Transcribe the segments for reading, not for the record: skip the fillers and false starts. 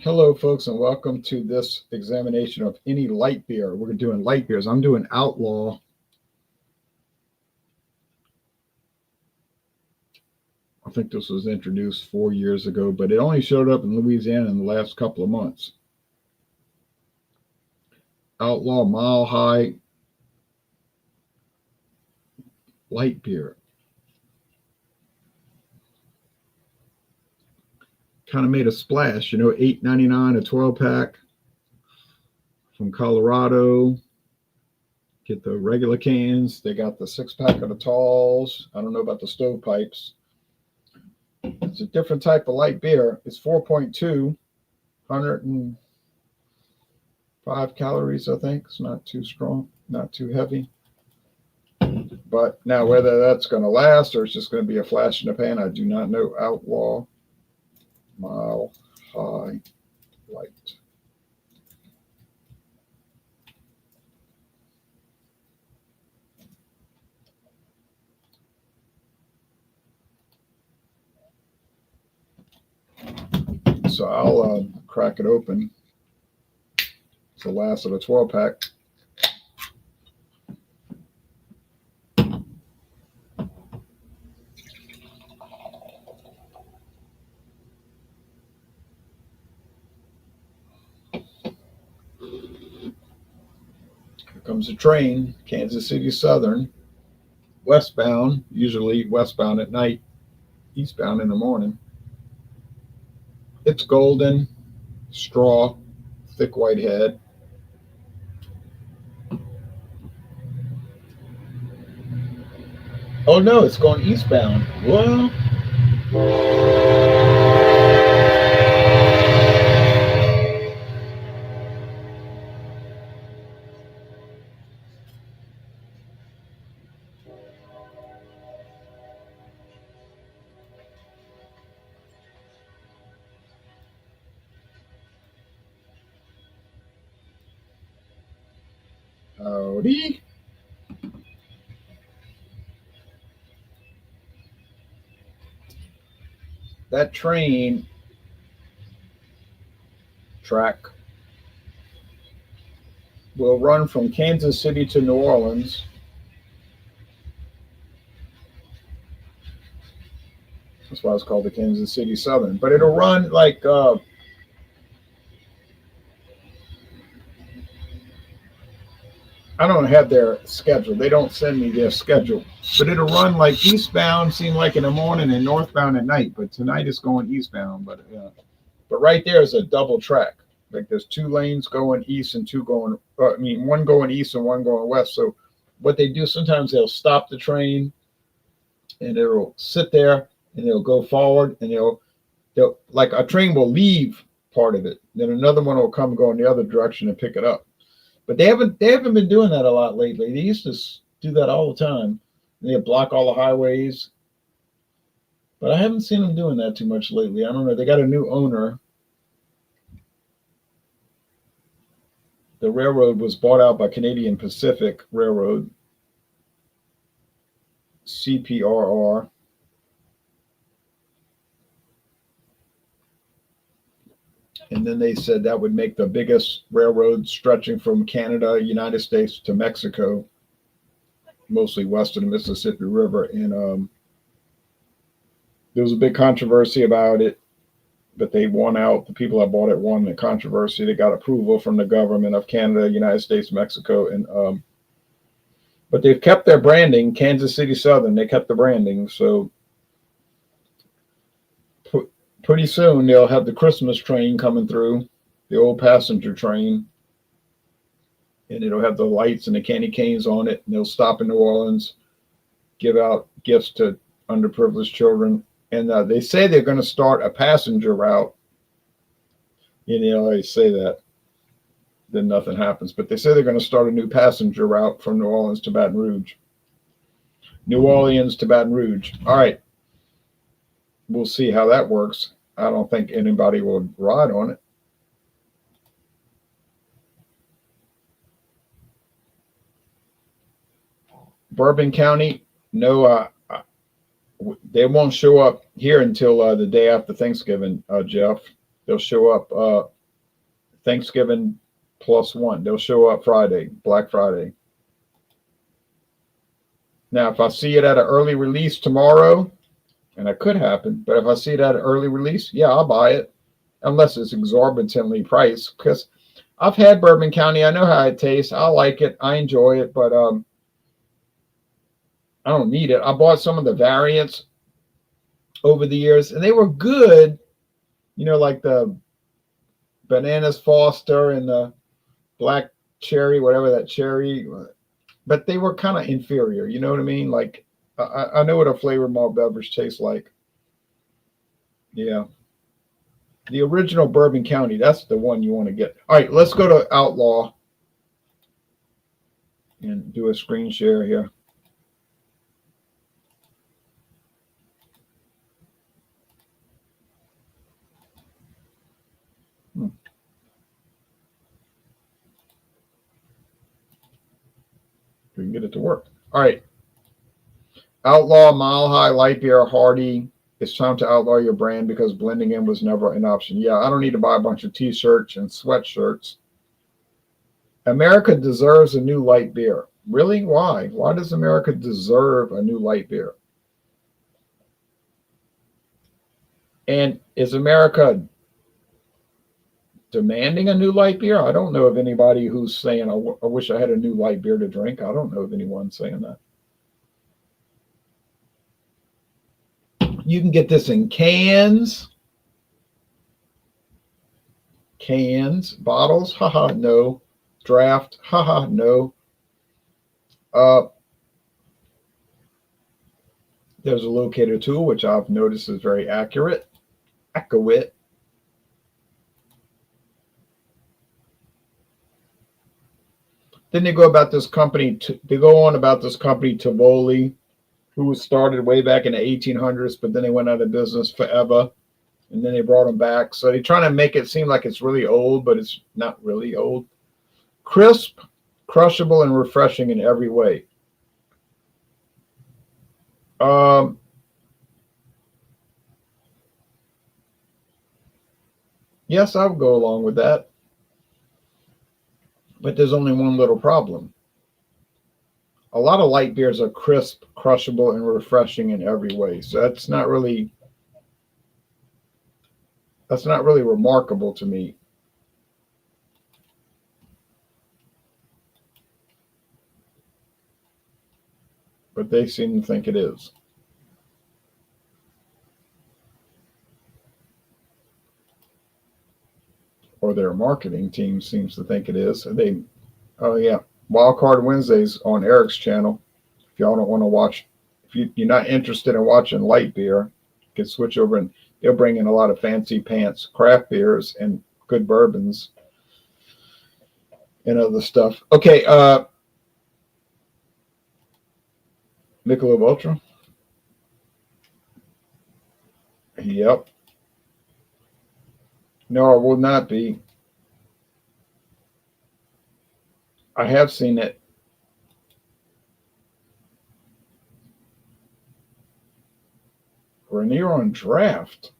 Hello, folks, and welcome to this examination of any light beer. We're doing light beers. I'm doing Outlaw. I think this was introduced 4 years ago, but it only showed up in Louisiana in the last couple of months. Outlaw Mile High light beer. Kind of made a splash, $8.99 a 12-pack from Colorado. Get the regular cans. They got the 6-pack of the talls. I don't know about the stovepipes. It's a different type of light beer. It's 4.2, 105 calories, I think. It's not too strong, not too heavy. But now whether that's going to last or it's just going to be a flash in the pan, I do not know. Outlaw Mile High Light. So I'll crack it open. It's the last of the 12-pack. Here comes a train, Kansas City Southern, westbound, usually westbound at night, eastbound in the morning. It's golden, straw, thick white head. Oh no, it's going eastbound. Well, howdy. That train track will run from Kansas City to New Orleans. That's why it's called the Kansas City Southern. But it'll run like I don't have their schedule. They don't send me their schedule. But it'll run like eastbound, seem like in the morning, and northbound at night. But tonight it's going eastbound. But right there is a double track. Like there's 2 lanes going east and 2 going, one going east and 1 going west. So what they do, sometimes they'll stop the train and it'll sit there and they'll go forward and they'll like a train will leave part of it. Then another one will come go in the other direction and pick it up. But they haven't been doing that a lot lately. They used to do that all the time. They block all the highways. But I haven't seen them doing that too much lately. I don't know. They got a new owner. The railroad was bought out by Canadian Pacific Railroad, CPRR. And then they said that would make the biggest railroad stretching from Canada, United States to Mexico, mostly west of the Mississippi River. And there was a big controversy about it, but they won out. The people that bought it won the controversy. They got approval from the government of Canada, United States, Mexico. And but they've kept their branding, Kansas City Southern. They kept the branding. So pretty soon they'll have the Christmas train coming through, the old passenger train, and it'll have the lights and the candy canes on it, and they'll stop in New Orleans, give out gifts to underprivileged children. And they say they're going to start a passenger route. They always say that, then nothing happens. But they say they're going to start a new passenger route from New Orleans to Baton Rouge. New Orleans to Baton Rouge. All right. We'll see how that works. I don't think anybody will ride on it. Bourbon County, no, they won't show up here until the day after Thanksgiving, Jeff. They'll show up Thanksgiving +1. They'll show up Friday, Black Friday. Now, if I see it at an early release tomorrow, and it could happen, but if I see it at an early release, yeah, I'll buy it, unless it's exorbitantly priced. Because I've had Bourbon County, I know how it tastes. I like it, I enjoy it, but I don't need it. I bought some of the variants over the years, and they were good. Like the Bananas Foster and the Black Cherry, whatever that cherry. But they were kind of inferior. You know what I mean? Like, I know what a flavored malt beverage tastes like. Yeah. The original Bourbon County, that's the one you want to get. All right, let's go to Outlaw and do a screen share here. We can get it to work. All right. Outlaw, Mile High, Light Beer, Hardy. It's time to outlaw your brand because blending in was never an option. Yeah, I don't need to buy a bunch of T-shirts and sweatshirts. America deserves a new light beer. Really? Why? Why does America deserve a new light beer? And is America demanding a new light beer? I don't know of anybody who's saying, I wish I had a new light beer to drink. I don't know of anyone saying that. You can get this in cans. Bottles, haha, no. Draft, haha, no. There's a locator tool, which I've noticed is very accurate. Then they go about this company. They go on about this company, Tivoli, who was started way back in the 1800s, but then they went out of business forever, and then they brought them back. So they're trying to make it seem like it's really old, but it's not really old. Crisp, crushable, and refreshing in every way. Yes, I would go along with that. But there's only one little problem. A lot of light beers are crisp, crushable, and refreshing in every way. So that's not really remarkable to me. But they seem to think it is. Or their marketing team seems to think it is. Oh yeah, Wildcard Wednesdays on Eric's channel. If y'all don't want to watch, if you're not interested in watching light beer, you can switch over and they'll bring in a lot of fancy pants craft beers and good bourbons and other stuff. Okay, Michelob Ultra. Yep. No, it will not be. I have seen it. Rainier on draft.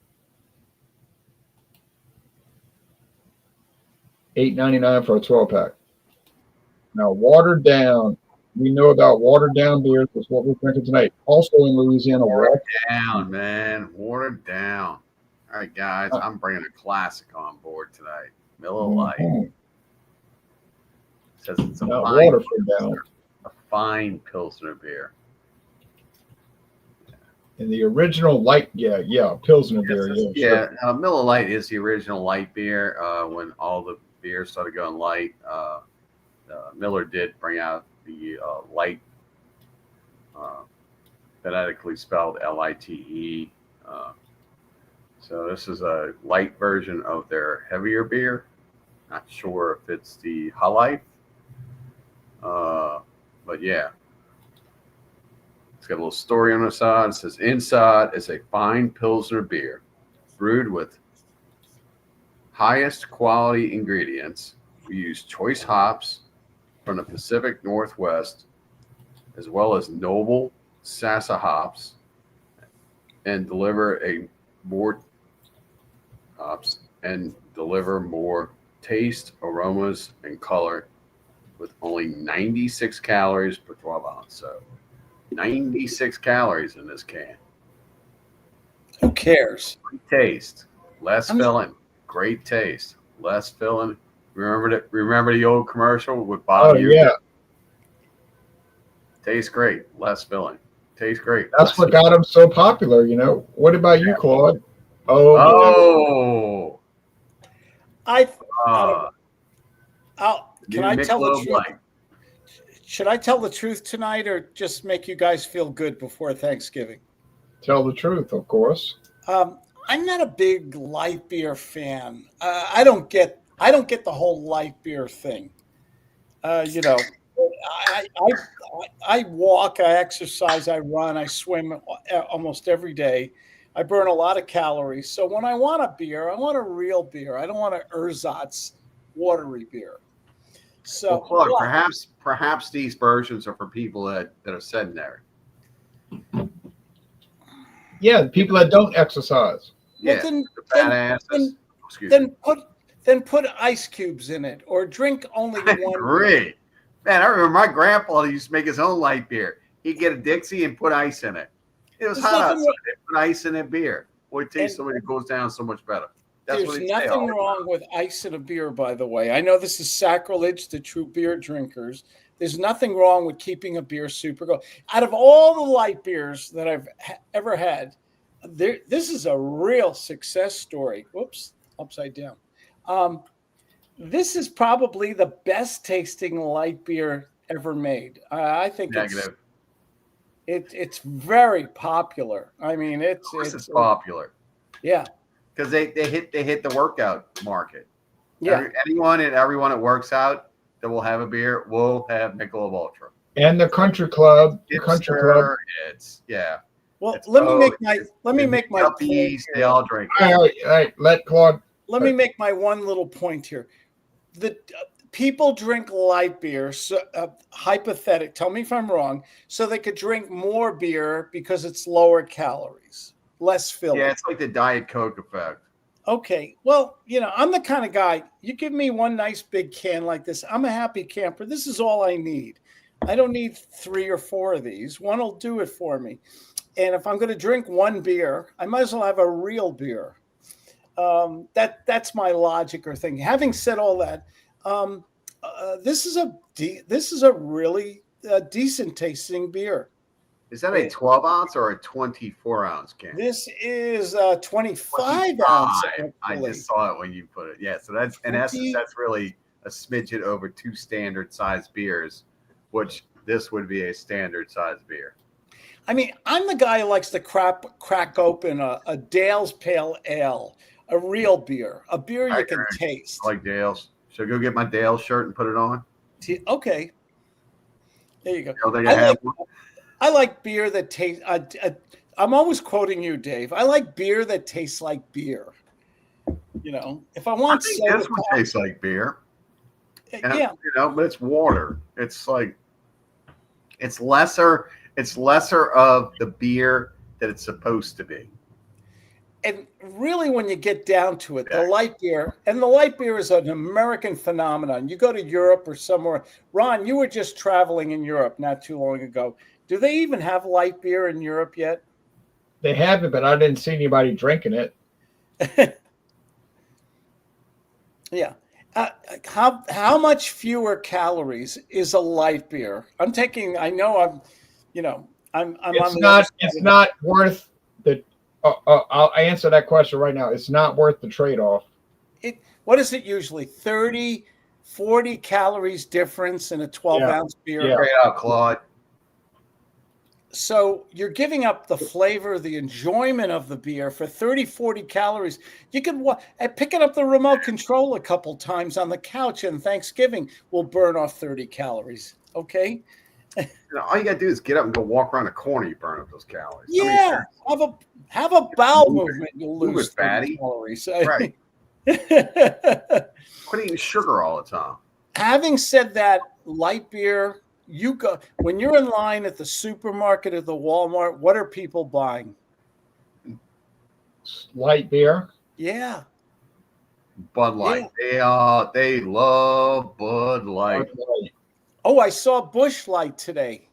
$8.99 for a 12-pack. Now, watered down. We know about watered down beers. That's what we're drinking tonight. Also in Louisiana. Watered down, man. Watered down. All right, guys. I'm bringing a classic on board tonight. Miller Lite. Mm-hmm. Says it's a fine Pilsner beer. And the original light, Pilsner beer. Yeah, sure. Miller Lite is the original light beer. When all the beers started going light, Miller did bring out the light, phonetically spelled Lite. So this is a light version of their heavier beer. Not sure if it's the Life, but yeah. It's got a little story on the side. It says, inside is a fine Pilsner beer brewed with highest quality ingredients. We use choice hops from the Pacific Northwest, as well as noble Sassa hops, and deliver more taste, aromas, and color with only 96 calories per 12 ounce. So 96 calories in this can. Who cares? Great taste, less I mean- filling. Great taste, less filling. Remember the old commercial with Oh Bob? yeah, Tastes great, less filling. Tastes great. that's what got them so popular. What about you, Claude? Oh, Oh, I uh, can I tell the Michelob truth? Light. Should I tell the truth tonight, or just make you guys feel good before Thanksgiving? tell the truth, of course. I'm not a big light beer fan. I don't get the whole light beer thing. I walk, I exercise, I run, I swim almost every day. I burn a lot of calories. So when I want a beer, I want a real beer. I don't want an ersatz watery beer. So Well, Claude, perhaps these versions are for people that are sedentary. Yeah, people that don't exercise. Yeah, then, the fat asses. Excuse me. then put ice cubes in it, or drink only I one. agree. Man, I remember my grandpa used to make his own light beer. He'd get a Dixie and put ice in it. It was There's hot nothing outside. They put ice in a beer. Boy, it tastes And- so it goes down so much better. That's what There's they say. nothing wrong with ice in a beer, by the way. I know this is sacrilege to true beer drinkers. There's nothing wrong with keeping a beer super cold. Out of all the light beers that I've ever had, this is a real success story. Whoops, upside down. This is probably the best tasting light beer ever made. I think Negative. it's very popular. I mean, Of course it's popular. Yeah. Because they hit the workout market. Yeah. Everyone that works out that will have a beer will have Michelob Ultra. And the country club. The country club. It's yeah. Well, It's let me the make my point yuppies, they here. all drink it. All right, let Claude. Let me make my one little point here. The people drink light beer, so, hypothetic. Tell me if I'm wrong. So they could drink more beer because it's lower calories, less filling. Yeah, it's like the Diet Coke effect. Okay. Well, I'm the kind of guy. You give me one nice big can like this, I'm a happy camper. This is all I need. I don't need 3 or 4 of these. One will do it for me. And if I'm going to drink one beer, I might as well have a real beer. That's my logic or thing. Having said all that, this is a really decent tasting beer. Is that a 12 ounce or a 24 ounce can? This is 25 ounce. I just saw it when you put it. Yeah, so that's in essence, that's really a smidget over 2 standard size beers, which this would be a standard size beer. I mean, I'm the guy who likes to crack open a Dale's Pale Ale, a real beer, a beer you can taste. I like Dale's. Should I go get my Dale's shirt and put it on? Okay. There you go. I don't think I have one. I like beer that tastes. I'm always quoting you, Dave. I like beer that tastes like beer. If I want I think this one tastes like beer. And, yeah. But it's water. It's like it's lesser. It's lesser of the beer that it's supposed to be. And really, when you get down to it, the light beer is an American phenomenon. You go to Europe or somewhere. Ron, you were just traveling in Europe not too long ago. Do they even have light beer in Europe yet? They have it, but I didn't see anybody drinking it. Yeah. How much fewer calories is a light beer? It's not worth the. I'll answer that question right now. It's not worth the trade-off. What is it usually? 30, 40 calories difference in a 12-ounce beer? Yeah. Straight out, Claude. So you're giving up the flavor, the enjoyment of the beer for 30, 40 calories. You could picking up the remote control a couple times on the couch on Thanksgiving will burn off 30 calories. Okay. All you gotta do is get up and go walk around the corner. You burn up those calories. Yeah, have a bowel movement. You'll lose 30 calories. Right. Quit eating sugar all the time. Having said that, light beer. When you're in line at the supermarket or the Walmart, what are people buying? Light beer. Yeah. Bud Light. They love Bud Light. Oh, I saw Bush Light today.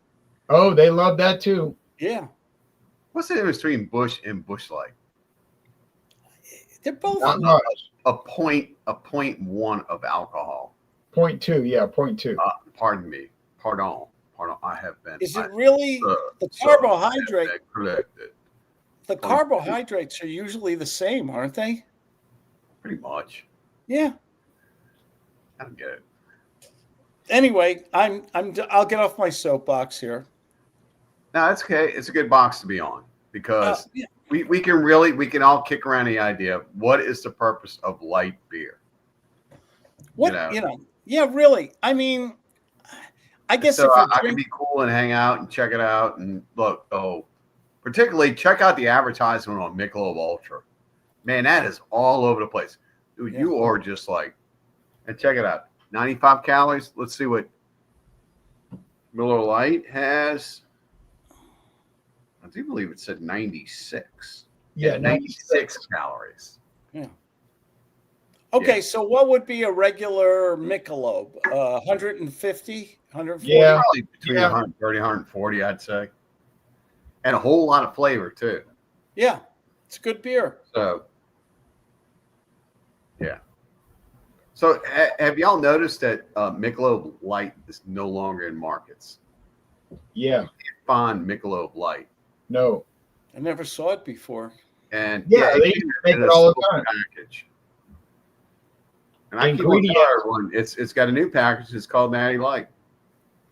Oh, they love that too. Yeah. What's the difference between Bush and Bush Light? They're both Not much. A point one of alcohol. 0.2, yeah, 0.2. Pardon me. Pardon. I have been. Is it really the carbohydrate? The carbohydrates are usually the same, aren't they? Pretty much. Yeah. I don't get it. Anyway, I'll get off my soapbox here. No, it's okay. It's a good box to be on because we can all kick around the idea of what is the purpose of light beer. Yeah, really. I mean, I guess so I can be cool and hang out and check it out and look. Particularly check out the advertisement on Michelob Ultra. Man, that is all over the place. Dude, you are just like, and check it out. 95 calories. Let's see what Miller Lite has. I do believe it said 96. Yeah, 96 calories. Yeah. Okay, so what would be a regular Michelob? 150, 140? Yeah. Probably between 130, 140, I'd say. And a whole lot of flavor, too. Yeah, it's good beer. So, yeah. So, have y'all noticed that Michelob Light is no longer in markets? Yeah. You can't find Michelob Light. No. I never saw it before. And they make it all the time. Package. And I keep on one. It's got a new package. It's called Natty Light.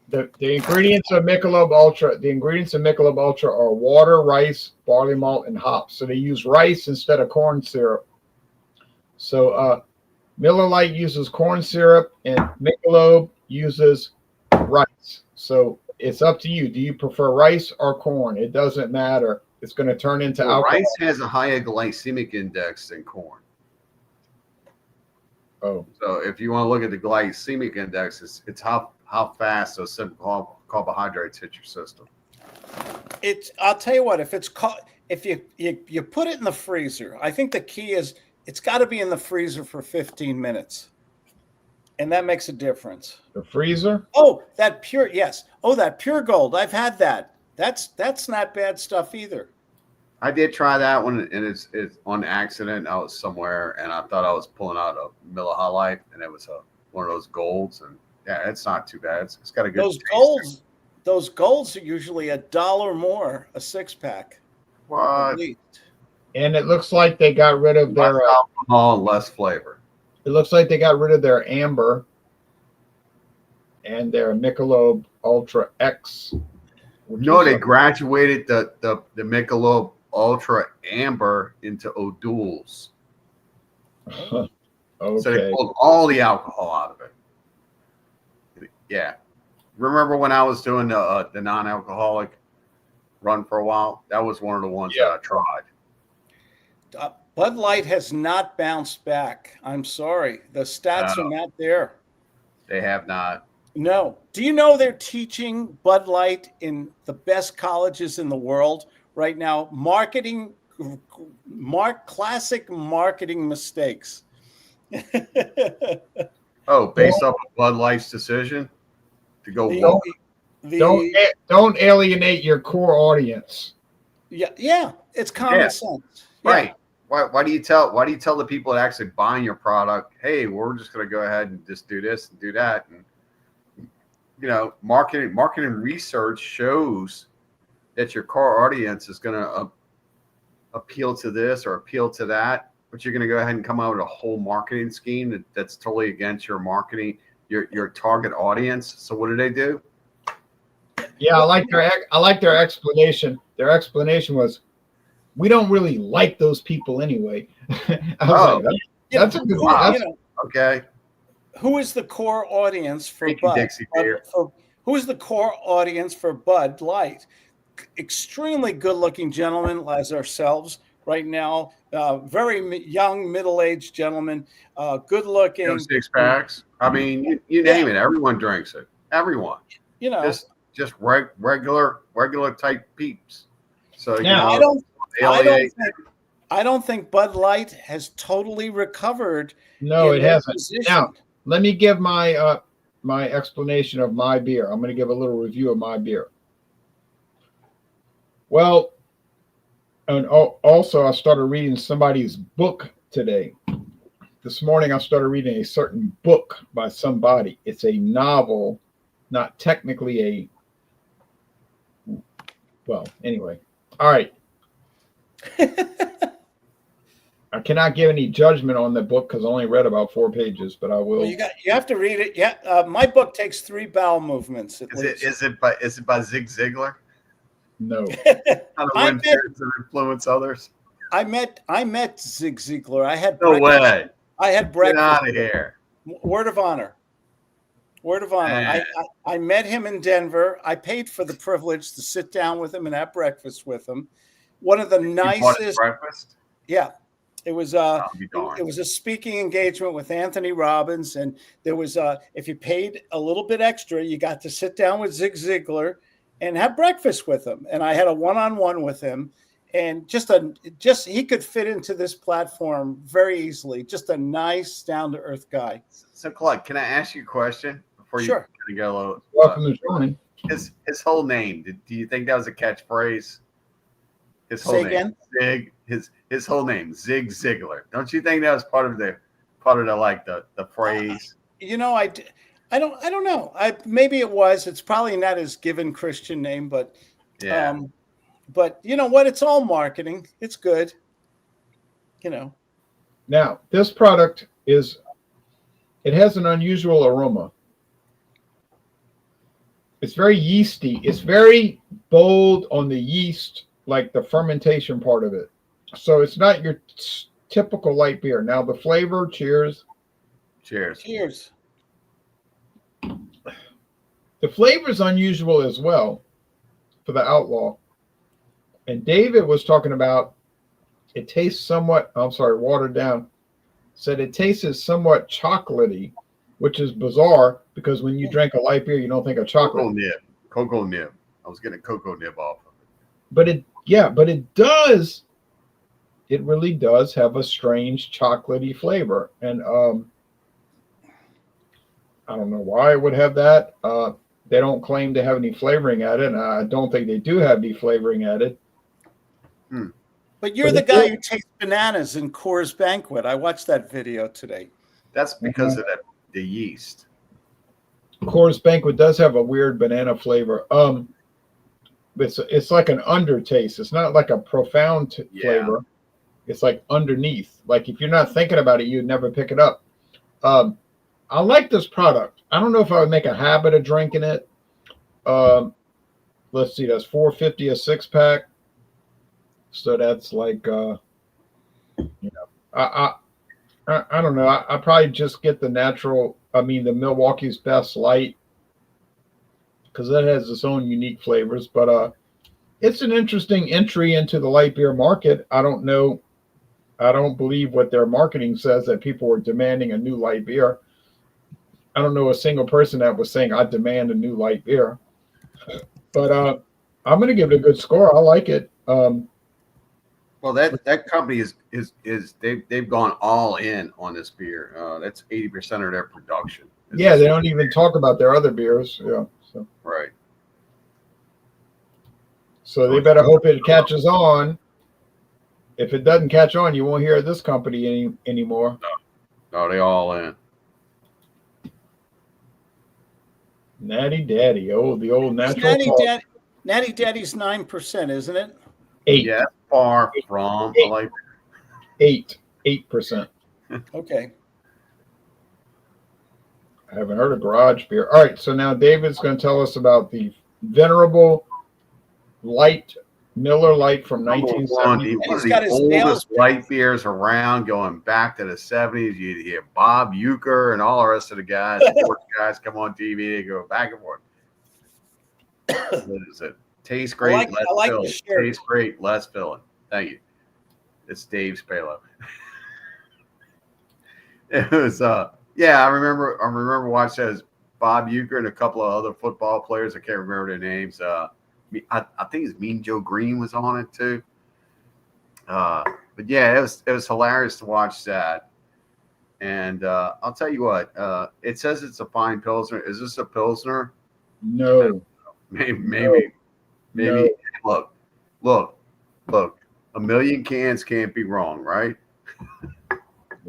The ingredients of Michelob Ultra. The ingredients of Michelob Ultra are water, rice, barley malt, and hops. So they use rice instead of corn syrup. So Miller Lite uses corn syrup, and Michelob uses rice. So it's up to you. Do you prefer rice or corn? It doesn't matter. It's going to turn into alcohol. Rice has a higher glycemic index than corn. Oh. So if you want to look at the glycemic index, it's how fast those simple carbohydrates hit your system. I'll tell you what, if you put it in the freezer, I think the key is it's got to be in the freezer for 15 minutes. And that makes a difference. The freezer? Oh, that Pure, yes. Oh, that Pure Gold. I've had that. That's not bad stuff either. I did try that one, and it's on accident. I was somewhere, and I thought I was pulling out a Miller High Life, and it was one of those golds, and yeah, it's not too bad. It's got a good taste. Those golds are usually $1 more a 6-pack. What? And it looks like they got rid of their less alcohol and less flavor. It looks like they got rid of their amber and their Michelob Ultra X. No, they graduated the Michelob Ultra Amber into O'Doul's. Okay. So they pulled all the alcohol out of it. Yeah. Remember when I was doing the non-alcoholic run for a while? That was one of the ones that I tried. Bud Light has not bounced back. I'm sorry. The stats are not there. They have not. No. Do you know they're teaching Bud Light in the best colleges in the world right now? Classic marketing mistakes. Oh, based off of Bud Light's decision to go. Don't alienate your core audience. Yeah, it's common sense. Yeah. Right. Why do you tell the people that actually buying your product, hey, we're just going to go ahead and just do this and do that, and marketing research shows that your core audience is going to appeal to this or appeal to that, but you're going to go ahead and come out with a whole marketing scheme that's totally against your marketing, your target audience. So what do? Yeah, I like their explanation. Their explanation was, we don't really like those people anyway. That's a good one. Okay. Who is the core audience for Bud? Who is the core audience for Bud Light? Extremely good-looking gentlemen as ourselves right now. Very young, middle-aged gentlemen. Good-looking. 6 packs. I mean, you name it. Everyone drinks it. Everyone. Just regular type peeps. So now I don't think Bud Light has totally recovered. No, in it their hasn't. position. Now, let me give my my explanation of my beer. I'm going to give a little review of my beer. Well, and also I started reading somebody's book today. This morning I started reading a certain book by somebody. It's a novel, not technically well, anyway. All right. I cannot give any judgment on the book because I only read about 4 pages, but I will. Well, you have to read it. Yeah, my book takes 3 bowel movements. Is it by Zig Ziglar? No. How to win friends and influence others? I met Zig Ziglar. I had No way. I had breakfast. Get out of here. Word of honor. Word of honor. I met him in Denver. I paid for the privilege to sit down with him and have breakfast with him. One of the nicest. Breakfast? Yeah. It was it was a speaking engagement with Anthony Robbins, and there was if you paid a little bit extra, you got to sit down with Zig Ziglar and have breakfast with him. And I had a one-on-one with him, and just he could fit into this platform very easily. Just a nice, down-to-earth guy. So, Claude, can I ask you a question before Sure. you go a little? Welcome to join. His whole name. Do you think that was a catchphrase? His whole Say name. again? Zig. His whole name, Zig Ziglar. Don't you think that was part of the like the phrase? You know, I don't know. Maybe it was. It's probably not his given Christian name, but yeah. But you know what? It's all marketing. It's good. You know. Now, this product it has an unusual aroma. It's very yeasty. It's very bold on the yeast, like the fermentation part of it. So it's not your typical light beer. Now the flavor, cheers. Cheers. Cheers. The flavor is unusual as well for the Outlaw. And David was talking about it tastes somewhat, watered down. Said it tastes somewhat chocolatey, which is bizarre because when you drink a light beer, you don't think of chocolate. Cocoa nib. I was getting a cocoa nib off of it. But it really does have a strange chocolatey flavor. And I don't know why it would have that. They don't claim to have any flavoring at it, and I don't think they do have any flavoring at it. But you're the guy who tastes bananas in Coors Banquet. I watched that video today. That's because of the yeast. Coors Banquet does have a weird banana flavor. It's like an undertaste. It's not like a profound flavor. It's like underneath. Like if you're not thinking about it, you'd never pick it up. I like this product. I don't know if I would make a habit of drinking it. Let's see, that's $4.50 a 6-pack. So that's like, I don't know. I probably just get the the Milwaukee's Best Light, because that has its own unique flavors. But it's an interesting entry into the light beer market. I don't know. I don't believe what their marketing says, that people are demanding a new light beer. I don't know a single person that was saying, I demand a new light beer. But I'm going to give it a good score. I like it. Well, that company is they've gone all in on this beer. That's 80% of their production. Yeah, they don't even talk about their other beers. Yeah, so. Right. So they better hope it catches on. If it doesn't catch on, you won't hear of this company anymore. No, they all in. Natty Daddy, the old natural. Natty Daddy's 9%, isn't it? 8. Yeah, far from 8%. Okay. I haven't heard of garage beer. All right, so now David's going to tell us about the venerable Miller Lite from 1970. One of the oldest light beers around, going back to the 70s. You hear Bob Euchre and all the rest of the guys, sports guys come on TV. They go back and forth. What is it? Tastes great, less filling. Tastes great, less filling. Thank you. It's Dave's payload. It was I remember watching those Bob Euchre and a couple of other football players. I can't remember their names. I think it's Mean Joe Green was on it too. But But yeah, it was hilarious to watch that. And I'll tell you what, it says it's a fine Pilsner. Is this a Pilsner? No, Maybe. no. Look. A million cans can't be wrong, right?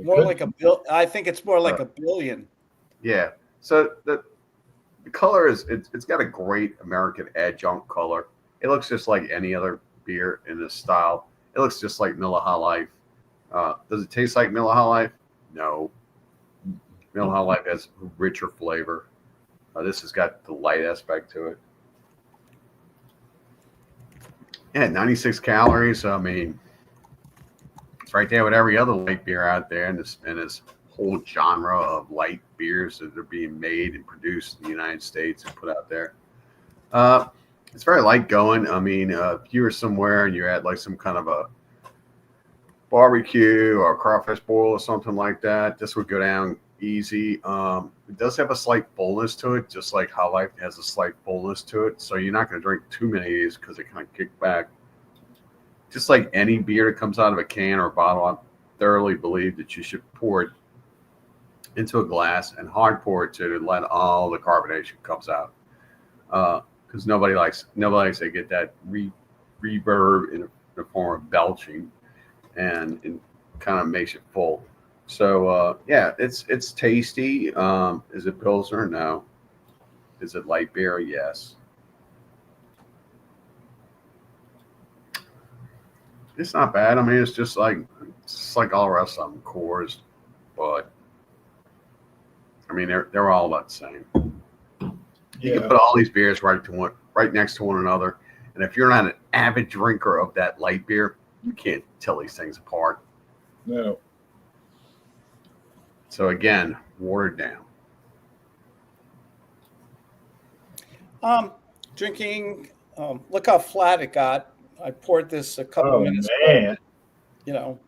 More like a bill. I think it's more like a billion. Yeah. So the color it's got a great American adjunct color. It looks just like any other beer in this style. It looks just like Miller High Life. Does it taste like Miller High Life? No. Miller High Life has richer flavor. This has got the light aspect to it. Yeah, 96 calories. I mean, it's right there with every other light beer out there in this whole genre of light beers that are being made and produced in the United States and put out there. It's very light going. I mean, if you were somewhere and you're at like some kind of a barbecue or crawfish boil or something like that, this would go down easy. It does have a slight fullness to it, just like High Life has a slight fullness to it. So you're not going to drink too many of these because they kind of kick back. Just like any beer that comes out of a can or a bottle, I thoroughly believe that you should pour it into a glass and hard pour it to let all the carbonation comes out. Because nobody likes to get that reverb in the form of belching, and it kind of makes it full. So yeah, it's tasty. Is it Pilsner? No. Is it light beer? Yes. It's not bad. I mean, it's just like all the rest of them, Coors, but I mean they're all about the same. You can put all these beers right next to one another, and if you're not an avid drinker of that light beer, you can't tell these things apart. No. So again, watered down. Drinking. Look how flat it got. I poured this a couple minutes ago. You know.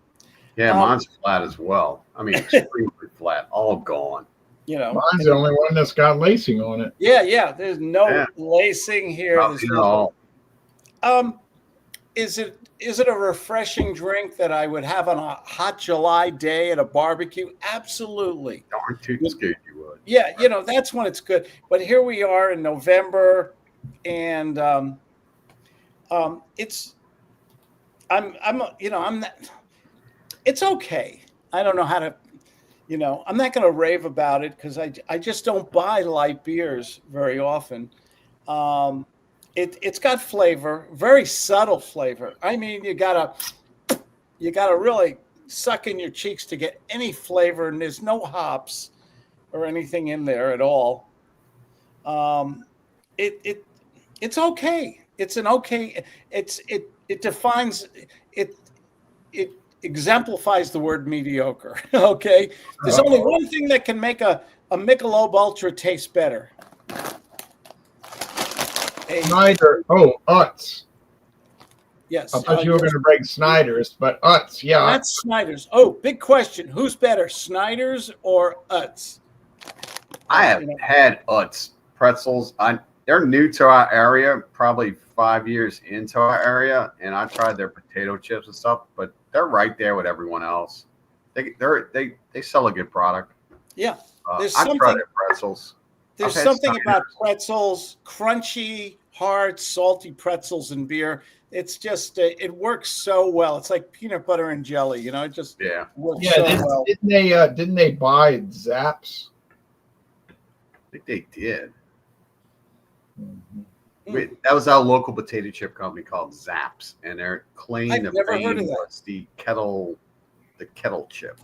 Yeah, mine's flat as well. I mean, extremely flat, all gone. You know, mine's the only one that's got lacing on it. Yeah. There's no lacing here. There's no. Is it a refreshing drink that I would have on a hot July day at a barbecue? Absolutely. Darn tootin's good, you would. Yeah, you know, that's when it's good. But here we are in November, and it's it's okay. I don't know how to, I'm not going to rave about it because I just don't buy light beers very often. It's got flavor, very subtle flavor. I mean, you gotta really suck in your cheeks to get any flavor, and there's no hops or anything in there at all. It's okay. It's an okay. It defines it. It exemplifies the word mediocre. Okay, there's only one thing that can make a Michelob Ultra taste better. Snyder. Oh, Utz. Yes. I thought you were going to break Snyder's, but Utz, yeah. That's Snyder's. Oh, big question. Who's better, Snyder's or Utz? I have had Utz pretzels. They're new to our area, probably 5 years into our area, and I tried their potato chips and stuff, but they're right there with everyone else. They sell a good product. Yeah. I've tried their pretzels. There's something about pretzels, crunchy, hard, salty pretzels and beer. It's just it works so well. It's like peanut butter and jelly, it just works so well. Didn't they buy Zapp's? I think they did. Mm-hmm. That was our local potato chip company called Zapp's, and their claim I've never heard of that. Was the kettle chip.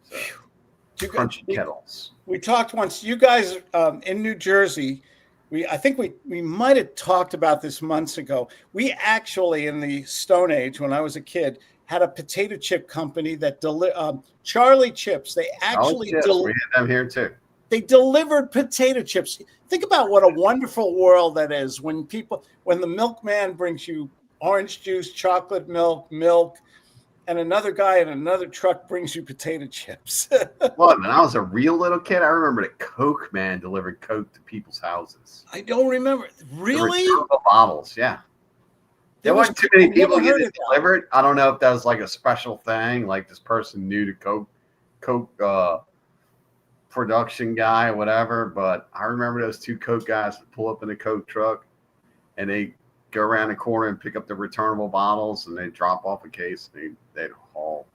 So, crunchy kettles. We talked once. You guys in New Jersey, I think we might have talked about this months ago. We actually, in the Stone Age, when I was a kid, had a potato chip company that Charlie Chips. They actually we had them here too. They delivered potato chips. Think about what a wonderful world that is when the milkman brings you orange juice, chocolate milk, and another guy in another truck brings you potato chips. Well, when I was a real little kid, I remember the Coke man delivered Coke to people's houses. I don't remember. Really? Bottles, yeah. There wasn't too many people never heard getting of it that. delivered. I don't know if that was like a special thing, like this person knew the Coke production guy or whatever. But I remember those two Coke guys that pull up in a Coke truck and they go around the corner and pick up the returnable bottles and they drop off a case and they'd haul.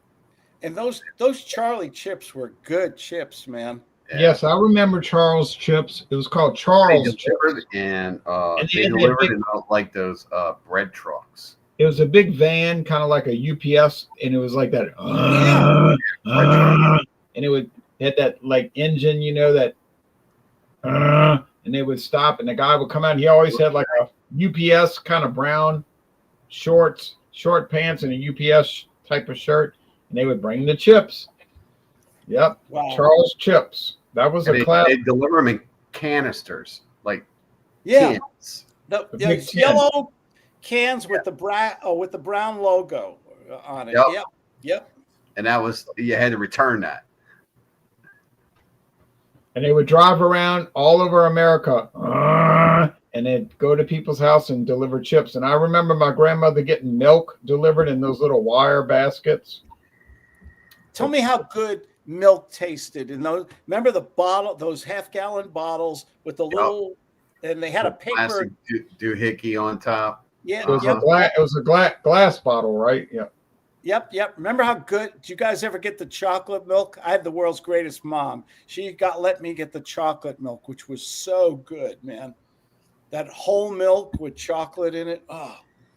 And those Charlie chips were good chips, man. Yeah. Yes, I remember Charles chips. It was called They Charles delivered chips. and And they they had delivered big- in like those bread trucks. It was a big van, kind of like a UPS, and it was like that. And it had that like engine, you know, that. And they would stop, and the guy would come out. And he always had like a UPS kind of brown short pants, and a UPS type of shirt, and they would bring the chips. Yep, Wow. Charles chips. That was a class. They deliver them in canisters, like Yeah. tins. The big tin. yellow cans with the brown logo on it. Yep. Yep. And that was, you had to return that. And they would drive around all over America, and they'd go to people's house and deliver chips. And I remember my grandmother getting milk delivered in those little wire baskets. Tell me how good milk tasted in those. Remember the bottle, those half-gallon bottles with the little, and they had a paper. Plastic doohickey on top. Yeah. It was a glass bottle, right? Yeah. Yep. Remember how good? Did you guys ever get the chocolate milk? I had the world's greatest mom. She let me get the chocolate milk, which was so good, man. That whole milk with chocolate in it. Oh,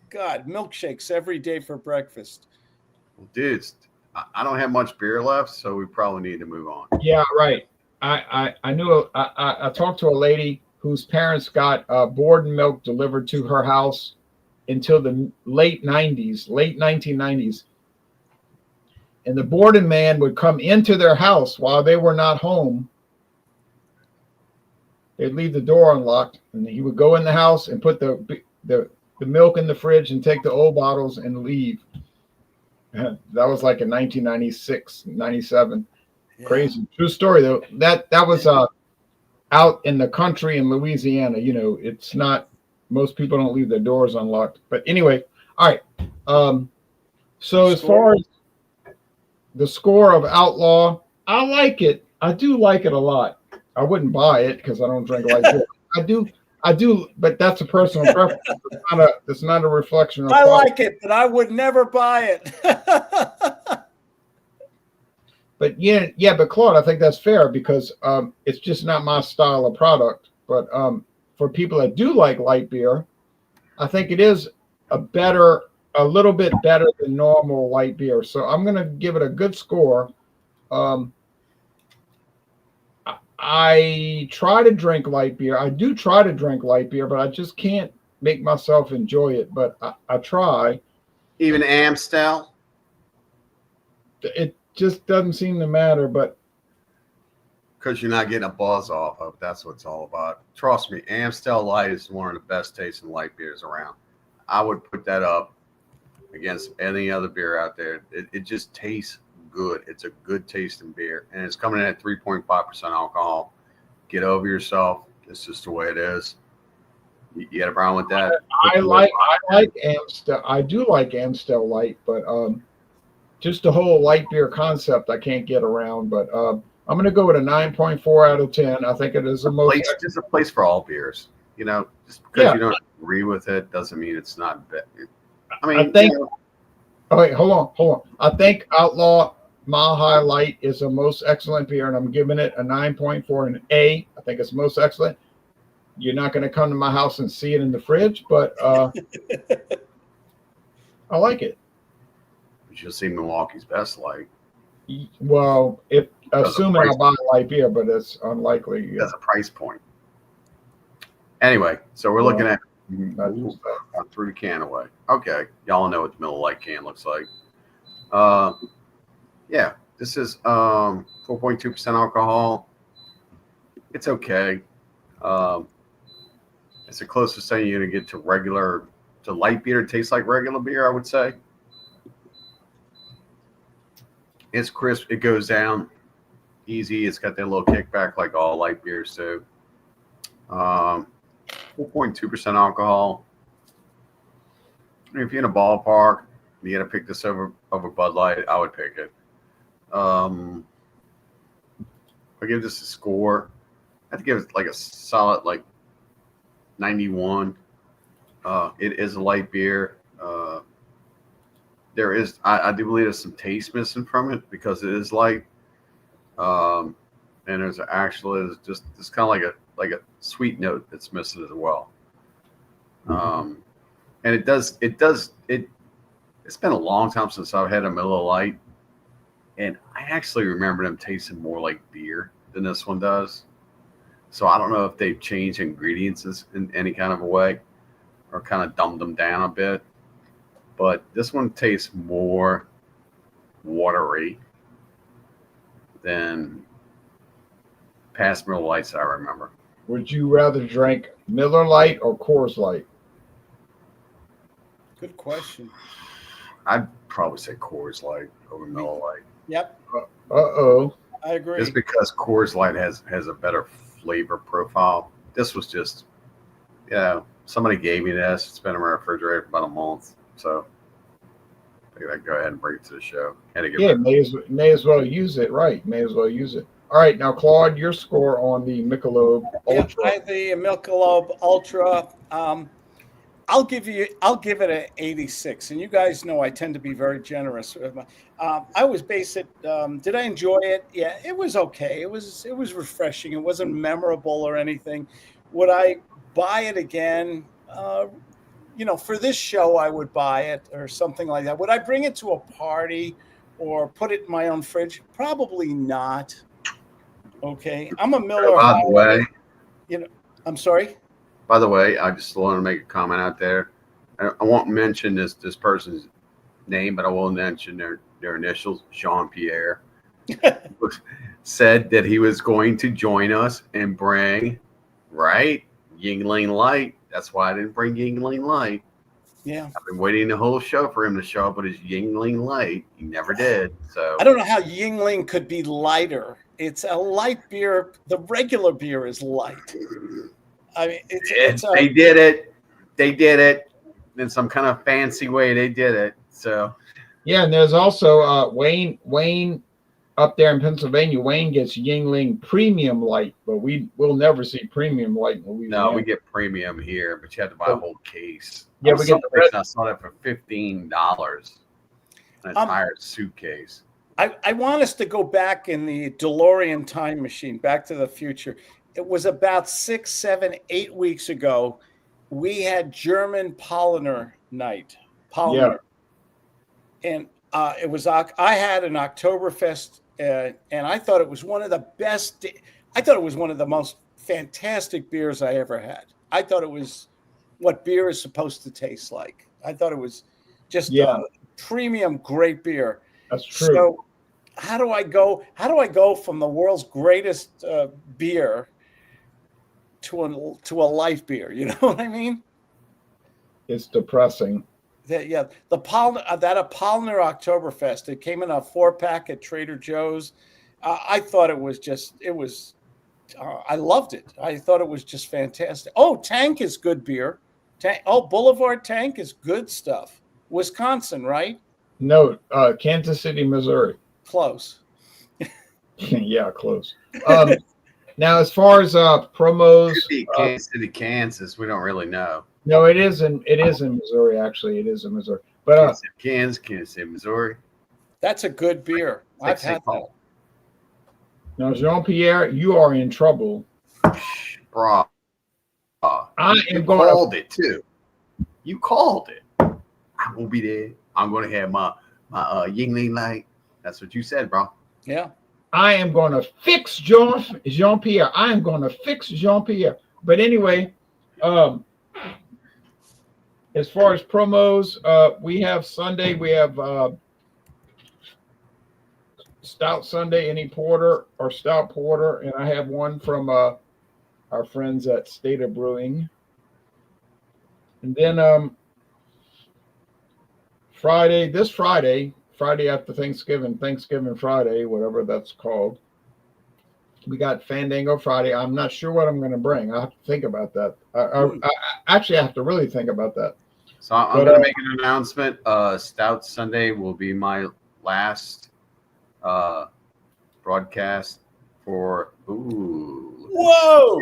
God, milkshakes every day for breakfast. Well, dudes, I don't have much beer left, so we probably need to move on. Yeah, right. I knew I talked to a lady whose parents got Bourbon milk delivered to her house until the late 1990s. And the Bourbon man would come into their house while they were not home. They'd leave the door unlocked, and he would go in the house and put the milk in the fridge and take the old bottles and leave. That was like in 1996, 97. Yeah. Crazy. True story, though. That was out in the country in Louisiana. You know, it's not, most people don't leave their doors unlocked. But anyway, all right. So as far as the score of Outlaw, I like it. I do like it a lot. I wouldn't buy it because I don't drink like this. I do, but that's a personal preference. It's not a reflection of I quality. like it, but I would never buy it. But but Claude, I think that's fair because it's just not my style of product. But for people that do like light beer, I think it is a little bit better than normal light beer. So I'm going to give it a good score. I try to drink light beer. I do try to drink light beer, but I just can't make myself enjoy it. But I try. Even Amstel? It just doesn't seem to matter. But Because you're not getting a buzz off of it. That's what it's all about. Trust me, Amstel Light is one of the best tasting light beers around. I would put that up against any other beer out there. It just tastes good. It's a good tasting beer, and it's coming in at 3.5% alcohol. Get over yourself. It's just the way it is. You got a problem with that? I like Amstel. I do like Amstel Light, but just the whole light beer concept I can't get around. But I'm going to go with a 9.4 out of 10. I think it is the most. It's a place for all beers. You know, just because you don't agree with it doesn't mean it's not bad. I think. Oh wait, hold on. I think Outlaw Mile High Light is the most excellent beer, and I'm giving it a 9.4 and A. I think it's most excellent. You're not going to come to my house and see it in the fridge, but I like it. You should see Milwaukee's Best Light. Well, assuming I buy light beer, but it's unlikely. That's a price point. Anyway, so we're looking at I threw the can away. Okay, y'all know what the Miller Lite can looks like. Yeah, this is 4.2% alcohol. It's okay. It's the closest thing you're gonna get to light beer. It tastes like regular beer, I would say. It's crisp. It goes down easy. It's got that little kickback like all light beers do. 4.2% alcohol. If you're in a ballpark, you got to pick this over Bud Light. I would pick it. I give this a score. I have to give it like a solid 91. It is a light beer. There is, I do believe there's some taste missing from it because it is light. And there's actually just it's kind of like a sweet note that's missing as well. And it's been a long time since I've had a Miller Lite, and I actually remember them tasting more like beer than this one does. So I don't know if they've changed ingredients in any kind of a way or kind of dumbed them down a bit. But this one tastes more watery than past Miller Lights I remember. Would you rather drink Miller Lite or Coors Light? Good question. I'd probably say Coors Light over Miller Lite. Yep. Uh-oh. I agree. Just because Coors Light has a better flavor profile. This was just, somebody gave me this. It's been in my refrigerator for about a month. So I gotta go ahead and bring it to the show. May as well use it. Right. May as well use it. All right. Now, Claude, your score on the Michelob Ultra. Yeah, the Michelob Ultra. I'll give it an 86. And you guys know I tend to be very generous. I was basic. Did I enjoy it? Yeah, it was okay. It was refreshing. It wasn't memorable or anything. Would I buy it again? For this show, I would buy it or something like that. Would I bring it to a party or put it in my own fridge? Probably not. Okay. I'm a Miller. By the way, I'm sorry. By the way, I just want to make a comment out there. I won't mention this person's name, but I will mention their initials. Jean-Pierre said that he was going to join us and bring Yingling Light. That's why I didn't bring Yingling Light. Yeah, I've been waiting the whole show for him to show up with his Yingling Light. He never did. So I don't know how Yingling could be lighter. It's a light beer. The regular beer is light. I mean, they did it. They did it in some kind of fancy way. They did it. So yeah, and there's also Wayne up there in Pennsylvania. Wayne gets Yingling Premium Light, but we'll never see Premium Light. No, we get premium here, but you have to buy a whole case. Yeah, we get I saw that for $15. An entire suitcase. I want us to go back in the DeLorean time machine, Back to the Future. It was about 6, 7, 8 weeks ago. We had German Polliner night. Polliner. Yeah. And it was. I had an Oktoberfest, and I thought it was one of the best. I thought it was one of the most fantastic beers I ever had. I thought it was what beer is supposed to taste like. I thought it was just premium, great beer. That's true. So, how do I go from the world's greatest beer to a light beer? You know what I mean? It's depressing. The Polliner Oktoberfest. It came in a 4-pack at Trader Joe's. I thought it was I loved it. I thought it was just fantastic. Oh, Tank is good beer. Boulevard Tank is good stuff. Wisconsin, right? No, Kansas City, Missouri. Close. Yeah, close. Now, as far as promos, Kansas City, Kansas, we don't really know. No, it is in Missouri. Actually, it is in Missouri. But Kansas City, Missouri. That's a good beer. I've had that. Now, Jean-Pierre, you are in trouble. Bro, you called it too. You called it. I won't be there. I'm going to have my Yingling Light. That's what you said, bro. Yeah. I am going to fix Jean-Pierre. I am going to fix Jean-Pierre. But anyway, as far as promos, we have Sunday. We have Stout Sunday, any porter or stout porter, and I have one from our friends at State of Brewing. And then Friday after Thanksgiving Friday, whatever that's called, we got Fandango Friday. I'm not sure what I'm going to bring. I have to think about that. I actually have to really think about that. So I'm going to make an announcement. Stout Sunday will be my last broadcast for. Ooh. Whoa!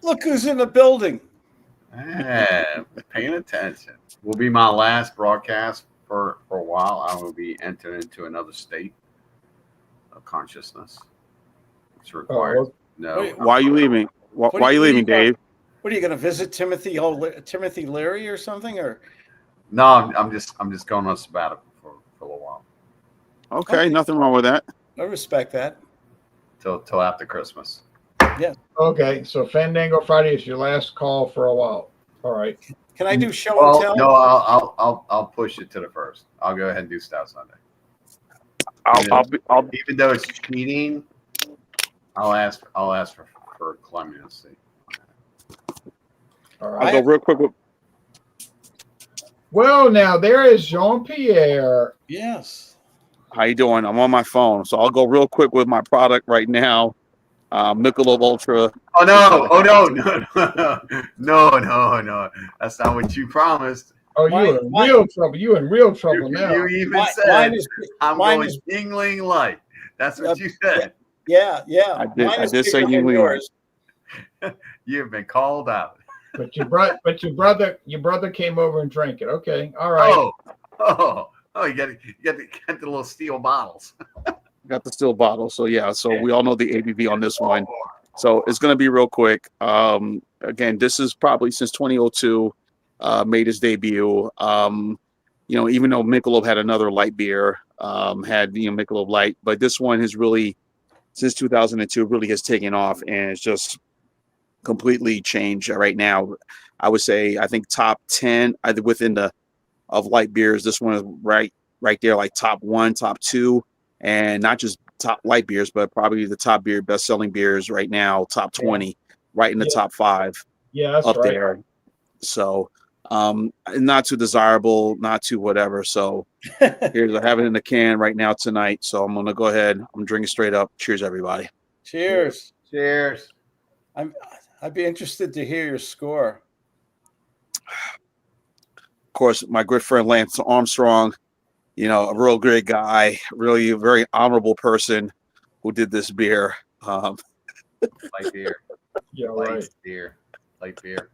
Look who's in the building. Paying attention. Will be my last broadcast for a while. I will be entering into another state of consciousness. It's required. No. Why are you leaving? Why are you leaving, Dave? What are you going to visit Timothy Leary or something? Or No, I'm just going on sabbatical for a little while. Okay, nothing wrong with that. I respect that. Till after Christmas. Yeah. Okay, so Fandango Friday is your last call for a while. All right. Can I do show and tell? No, I'll push it to the first. I'll go ahead and do Stout Sunday. Even though it's cheating, I'll ask for clemency. All right. I'll go real quick with. Well, now there is Jean-Pierre. Yes. How you doing? I'm on my phone, so I'll go real quick with my product right now. Michelob Ultra. Oh no! That's not what you promised. Oh, you in real trouble. You in real trouble now. You even said I'm going Yingling Light. That's what you said. Yeah. I did say Yingling Light. You've been called out. But your brother came over and drank it. Okay, all right. You got the little steel bottles. Got the steel bottle. So yeah, so we all know the ABV on this one. So it's going to be real quick. Again, this is probably since 2002 made its debut. Even though Michelob had another light beer, had Michelob Light, but this one has really, since 2002, really has taken off, and it's just completely changed right now. I would say, I think top 10 either within of light beers. This one is right there, like top 1, top 2. And not just top light beers, but probably the top best-selling beers right now, top 20, right in the top 5. Yeah, that's up right. there. So, not too desirable, not too whatever. So, I have it in the can right now tonight. So I'm gonna go ahead. I'm drinking straight up. Cheers, everybody. Cheers. Cheers. I'd be interested to hear your score. Of course, my good friend Lance Armstrong. A real great guy, really a very honorable person who did this beer. Light beer. Yeah, right. Light beer.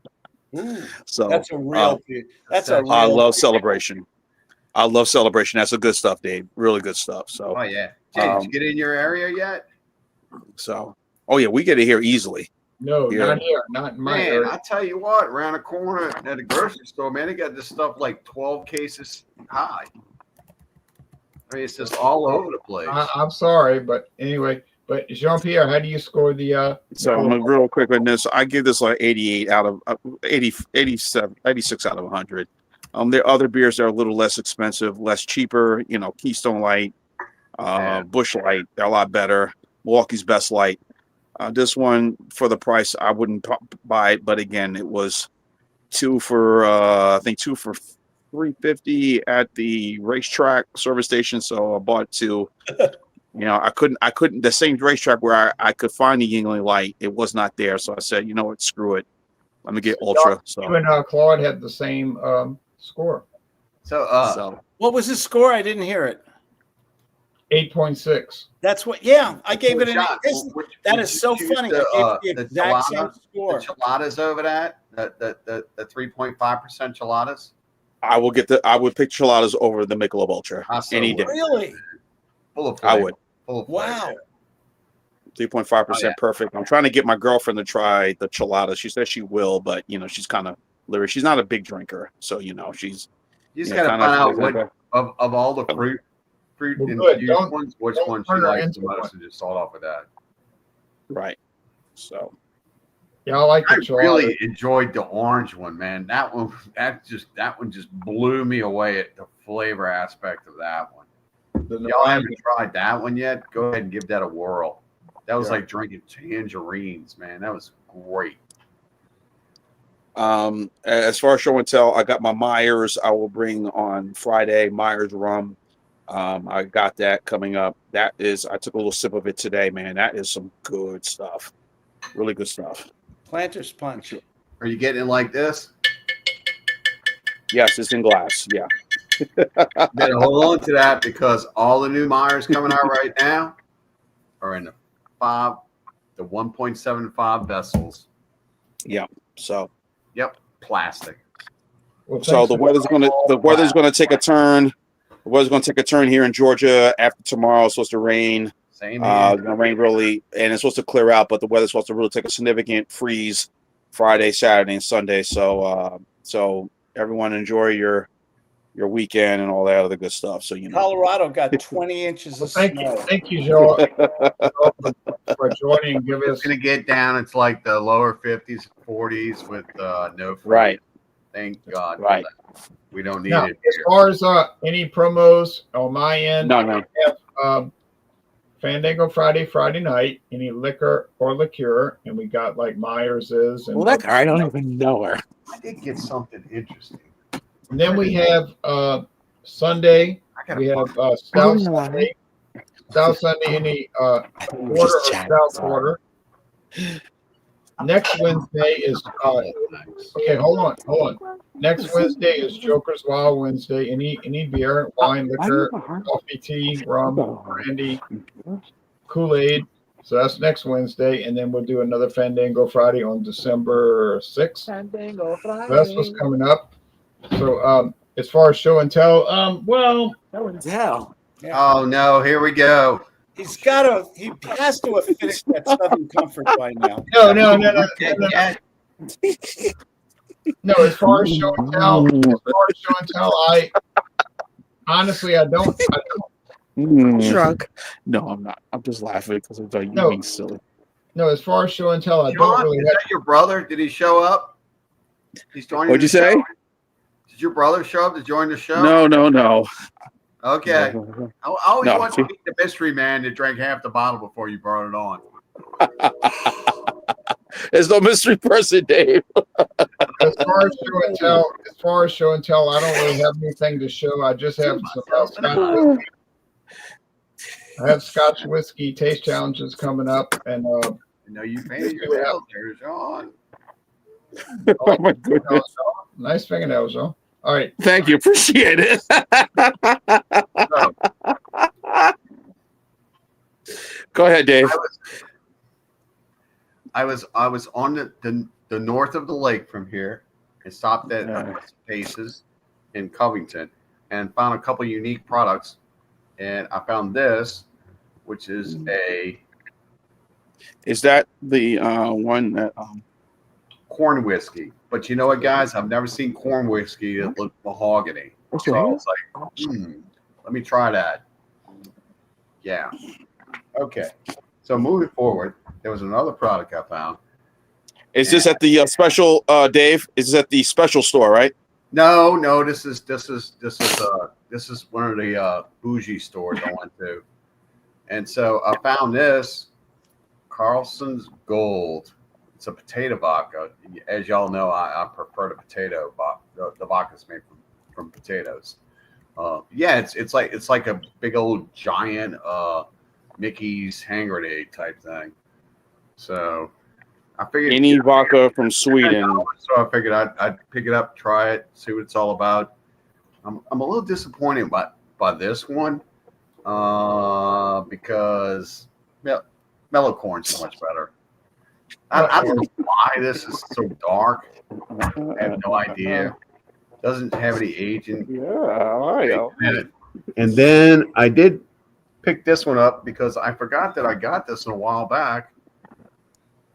Ooh, so that's a real beer. I love Celebration. I love Celebration. That's a good stuff, Dave. Really good stuff. So. Oh yeah. Jay, did you get in your area yet? So. Oh yeah, we get it here easily. No, not here. Not in my area. I tell you what, around the corner at a grocery store, man, they got this stuff like 12 cases high. I mean, it's just all over the place. I'm sorry, but anyway. But Jean-Pierre, how do you score the? So I'm real quick on this. I give this like 88 out of 87, 86 out of 100. There are other beers that are a little less expensive, less cheaper. Keystone Light, Busch Light, they're a lot better. Milwaukee's Best Light. This one, for the price, I wouldn't buy it. But again, it was two for $3.50 at the racetrack service station. So I bought 2. I couldn't the same racetrack where I could find the Yingling Light. It was not there. So I said, you know what, screw it. Let me get Ultra. So you and Claude had the same score. So what was his score? I didn't hear it. 8.6. That's what. Yeah, I gave it an. That is so choose funny. the, I gave the exact same score. The Cheladas over that, the 3.5% Cheladas. I would pick Cheladas over the Michelob Ultra any day. Really? Full of flavor. I would. Full of flavor. Wow. 3.5% perfect. I'm trying to get my girlfriend to try the Chelada. She says she will, but she's kind of lyric. She's not a big drinker, so she's. You just gotta find out what of all the fruit infused ones, which one she likes the most, and just start off with that. Right. So. Yeah, I like the Chelada. Really enjoyed the orange one, man. That one just blew me away at the flavor aspect of that one. Y'all haven't tried that one yet? Go ahead and give that a whirl. That was like drinking tangerines, man. That was great. As far as show and tell, I got my Myers. I will bring on Friday Myers rum. I got that coming up. I took a little sip of it today, man. That is some good stuff. Really good stuff. Planter's Punch. Are you getting it like this? Yes, it's in glass. Yeah. Better hold on to that because all the new Myers coming out right now are in the 1.75 vessels. Yeah. So. Yep, plastic. Well, So thanks the weather's gonna take a turn. The weather's gonna take a turn here in Georgia after tomorrow. It's supposed to rain. Same It's here. gonna rain really, and it's supposed to clear out, but the weather's supposed to really take a significant freeze Friday, Saturday, and Sunday. So so everyone enjoy your weekend and all that other good stuff. So Colorado got 20 inches of thank snow. you, Joe, for joining and give It's us. gonna get down. It's like the lower 50s, 40s with no freeze. Right. Thank God. Right. We don't need Now, it. as far as any promos on my end, No. I have Fandango Friday night, any liquor or liqueur, and we got like Myers's and I don't even know her. I did get something interesting. And then we have Sunday. I gotta We have find- Stout Sunday. Stout Sunday, any quarter or stout quarter. Next Wednesday is okay. Hold on. Next Wednesday is Joker's Wild Wednesday. Any beer, wine, liquor, coffee, tea, rum, brandy, Kool-Aid. So that's next Wednesday, and then we'll do another Fandango Friday on December 6th. Fandango Friday. So that's what's coming up. So as far as show and tell, well, Oh no, here we go. He has to have finished that Southern Comfort by now. no. Yeah, No, as far as show and tell, I honestly I don't. Drunk. No, I'm not. I'm just laughing because I thought you being silly. No, as far as show and tell, I don't John, really is that your brother? Did he show up? He's joining. What'd you say? Did your brother show up to join the show? No. Okay. No. I always No. wanted to meet the mystery man that drank half the bottle before you brought it on. There's no mystery person, Dave. As far as show and tell, I don't really have anything to show. I just have some Scotch whiskey. I have Scotch whiskey taste challenges coming up, and I know you painted your nails there, John. Oh my goodness. Nice fingernails, though. All right. Thank you. Appreciate it. Go ahead, Dave. I was on the north of the lake from here and stopped at Paces in Covington and found a couple unique products. And I found this, which is Is that the one that corn whiskey. But you know what, guys? I've never seen corn whiskey that looked mahogany. So I was like, let me try that. Yeah. Okay. So moving forward, there was another product I found. is this at the special Dave? Is this at the special store, right? No, this is one of the bougie stores I went to. And so I found this Carlson's Gold. It's a potato vodka. As y'all know, I prefer the potato vodka. The vodka's made from potatoes. Yeah, it's like a big old giant Mickey's hand grenade type thing. So I figured Any vodka from Sweden. So I figured I'd pick it up, try it, see what it's all about. I'm a little disappointed by this one because mellow corn's so much better. I don't know why this is so dark. I have no idea. Doesn't have any aging. Yeah, And then I did pick this one up because I forgot that I got this a while back.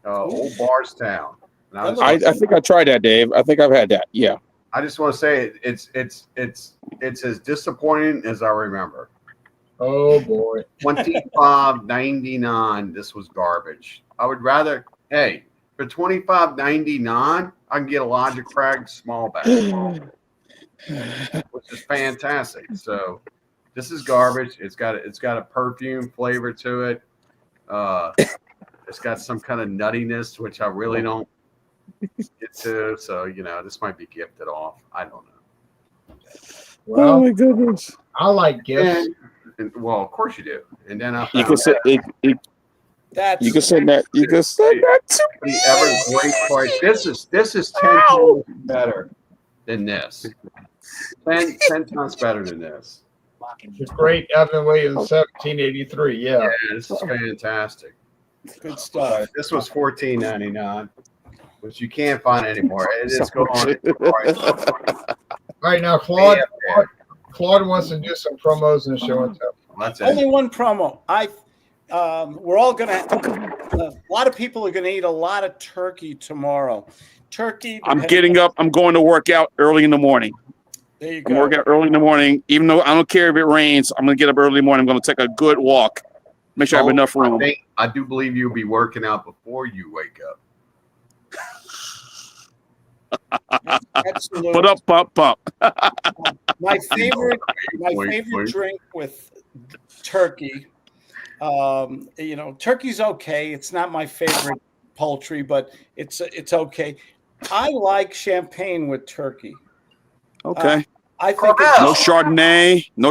Old Barstown. And I think I tried that, Dave. I think I've had that. Yeah. I just want to say it's as disappointing as I remember. Oh boy. $25.99. This was garbage. I would rather, for $25.99, I can get a Logic Crag small bag, which is fantastic. So this is garbage. It's got a perfume flavor to it. It's got some kind of nuttiness, which I really don't get to. So this might be gifted off. I don't know. Well, Oh my goodness. I like gifts. Well, of course you do. And then I You found can send That's you can send that. You can send that to the ever great price. This is 10 times better than this. 10 times better than this. The great Evan Williams, 1783. Yeah. Yeah, this is fantastic. Good stuff. This was $14.99, which you can't find anymore. It is going. All right, now Claude wants to do some promos and show and tell. That's Only it. one promo. We're all gonna. A lot of people are gonna eat a lot of turkey tomorrow. Turkey. I'm getting up. I'm going to work out early in the morning. There you I'm go. working out early in the morning. Even though I don't care if it rains, I'm going to get up early in the morning. I'm going to take a good walk. Make sure I have enough room. I do believe you'll be working out before you wake up. Absolutely. Put up, pump. My favorite drink with turkey. Turkey's okay. It's not my favorite poultry, but it's okay. I like champagne with turkey. Okay. I think No Chardonnay, no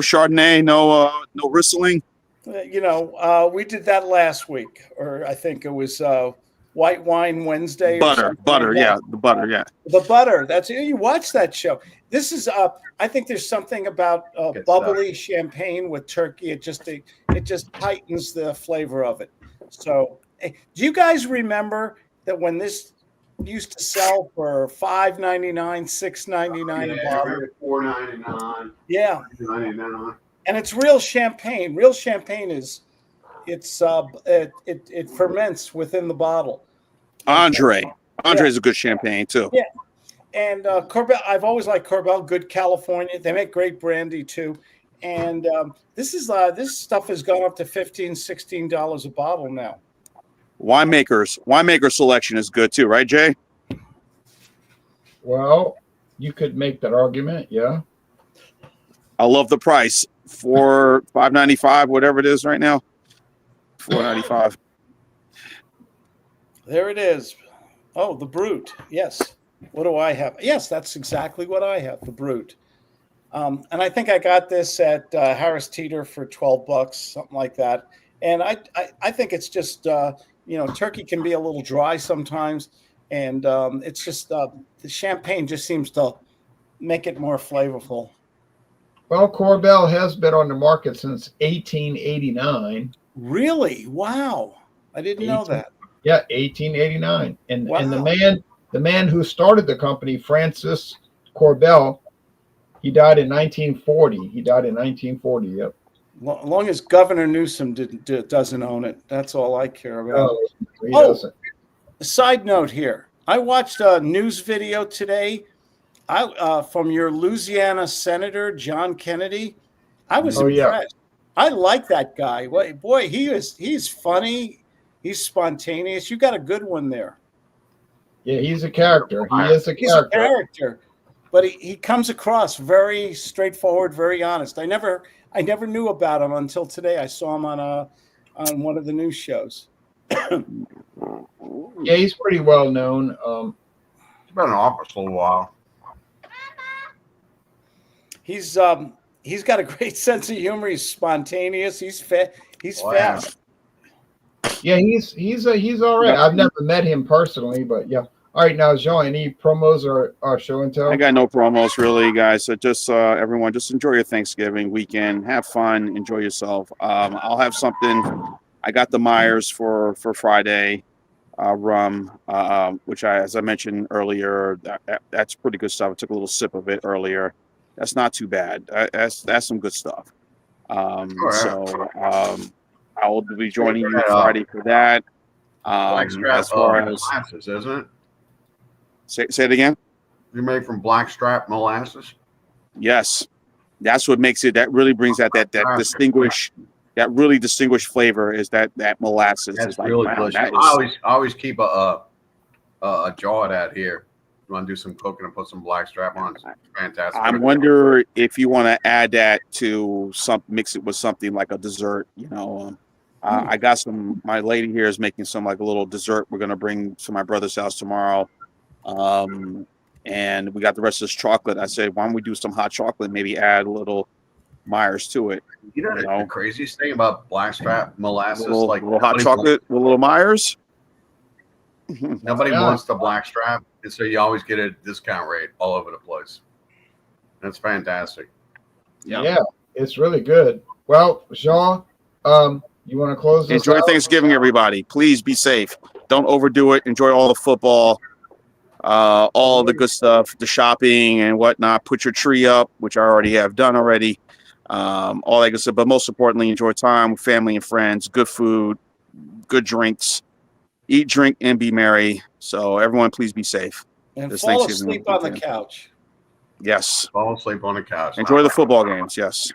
Riesling. we did that last week, or I think it was White Wine Wednesday. Butter, like yeah, the butter, yeah. The butter. That's you watch that show. This is I think there's something about bubbly champagne with turkey. It just heightens the flavor of it. So, do you guys remember that when this used to sell for $5.99, $6.99 a bottle? $4.99. Yeah, $99. and it's real champagne. Real champagne is it ferments within the bottle. Andre's a good champagne too. Yeah. And Corbel, I've always liked Corbel, good California. They make great brandy too. And this stuff has gone up to $15, $16 a bottle now. Winemaker selection is good too, right, Jay? Well, you could make that argument, yeah. I love the price for $5.95, whatever it is right now. $4.95. There it is. Oh, the Brut. Yes. What do I have? Yes, that's exactly what I have. The Brut. And I think I got this at Harris Teeter for $12, something like that. And I think it's just turkey can be a little dry sometimes, and it's just the champagne just seems to make it more flavorful. Well, Corbel has been on the market since 1889. Really? Wow. I didn't know that. Yeah, 1889. And wow. And the man who started the company, Francis Corbel, he died in 1940. Yep. As long as Governor Newsom doesn't own it, that's all I care about. No, he doesn't. A side note here. I watched a news video today from your Louisiana Senator, John Kennedy. I was impressed. I like that guy. Boy, he's funny. He's spontaneous. You got a good one there. Yeah, he's a character. He's a character. But he comes across very straightforward, very honest. I never knew about him until today. I saw him on one of the news shows. Yeah, he's pretty well known. He's been in office for a while. He's got a great sense of humor. He's spontaneous. He's fast. Yeah, he's all right. I've never met him personally, but yeah. All right, now, Jean, any promos or show and tell? I got no promos really, guys. So just everyone, just enjoy your Thanksgiving weekend. Have fun. Enjoy yourself. I'll have something. I got the Myers for Friday rum, which as I mentioned earlier, that's pretty good stuff. I took a little sip of it earlier. That's not too bad. That's some good stuff. So I will be joining you Friday for that. Blackstrap molasses, isn't it? Say it again. You're made from blackstrap molasses. Yes, that's what makes it. That really brings out that really distinguished flavor. Is that molasses? That's like, really wow, delicious. that I always keep a jar of that here. You want to do some cooking and put some blackstrap on? It's fantastic. I wonder if you want to add that to mix it with something like a dessert. I got some. My lady here is making some like a little dessert. We're gonna bring to my brother's house tomorrow. And we got the rest of this chocolate. I said, why don't we do some hot chocolate? Maybe add a little Myers to it. You know the craziest thing about blackstrap molasses, like little hot chocolate with a little Myers. Nobody wants the blackstrap. And so you always get a discount rate all over the place. That's fantastic. Yeah, it's really good. Well, Jean, you want to close this Enjoy out? Thanksgiving, everybody. Please be safe. Don't overdo it. Enjoy all the football, all the good stuff, the shopping and whatnot. Put your tree up, which I already have done already. All that good stuff. But most importantly, enjoy time with family and friends, good food, good drinks. Eat, drink, and be merry. So everyone, please be safe. And This fall Thanksgiving asleep on the weekend. couch. Yes. Fall asleep on the couch. Enjoy the football games. Yes.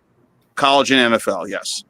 College and NFL. Yes.